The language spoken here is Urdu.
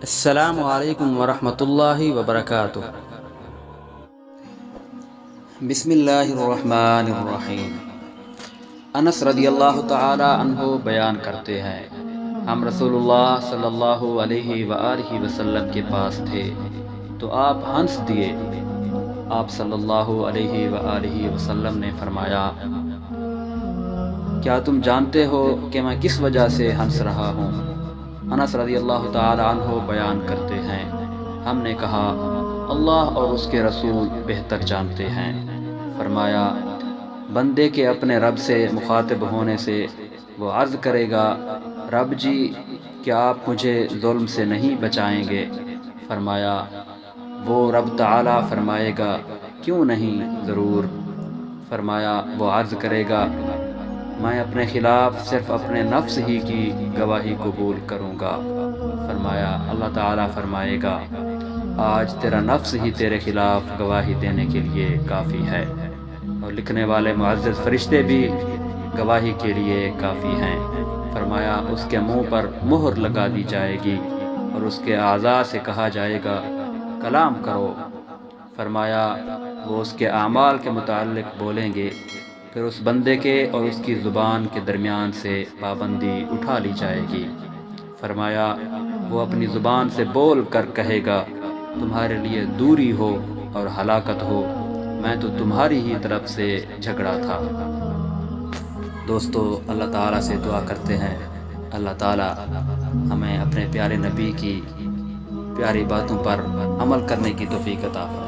السلام علیکم ورحمۃ اللہ وبرکاتہ۔ بسم اللہ الرحمن الرحیم۔ انس رضی اللہ تعالی عنہ بیان کرتے ہیں، ہم رسول اللہ صلی اللہ علیہ وآلہ وسلم کے پاس تھے تو آپ ہنس دیے۔ آپ صلی اللہ علیہ وآلہ وسلم نے فرمایا، کیا تم جانتے ہو کہ میں کس وجہ سے ہنس رہا ہوں؟ انس رضی اللہ تعالی عنہ بیان کرتے ہیں، ہم نے کہا اللہ اور اس کے رسول بہتر جانتے ہیں۔ فرمایا، بندے کے اپنے رب سے مخاطب ہونے سے وہ عرض کرے گا، رب جی کیا آپ مجھے ظلم سے نہیں بچائیں گے؟ فرمایا، وہ رب تعالی فرمائے گا، کیوں نہیں، ضرور۔ فرمایا، وہ عرض کرے گا، میں اپنے خلاف صرف اپنے نفس ہی کی گواہی قبول کروں گا۔ فرمایا، اللہ تعالیٰ فرمائے گا، آج تیرا نفس ہی تیرے خلاف گواہی دینے کے لیے کافی ہے، اور لکھنے والے معزز فرشتے بھی گواہی کے لیے کافی ہیں۔ فرمایا، اس کے منہ پر مہر لگا دی جائے گی اور اس کے اعضاء سے کہا جائے گا، کلام کرو۔ فرمایا، وہ اس کے اعمال کے متعلق بولیں گے، پھر اس بندے کے اور اس کی زبان کے درمیان سے پابندی اٹھا لی جائے گی۔ فرمایا، وہ اپنی زبان سے بول کر کہے گا، تمہارے لیے دوری ہو اور ہلاکت ہو، میں تو تمہاری ہی طرف سے جھگڑا تھا۔ دوستو، اللہ تعالیٰ سے دعا کرتے ہیں، اللہ تعالیٰ ہمیں اپنے پیارے نبی کی پیاری باتوں پر عمل کرنے کی توفیق عطا فرمائے۔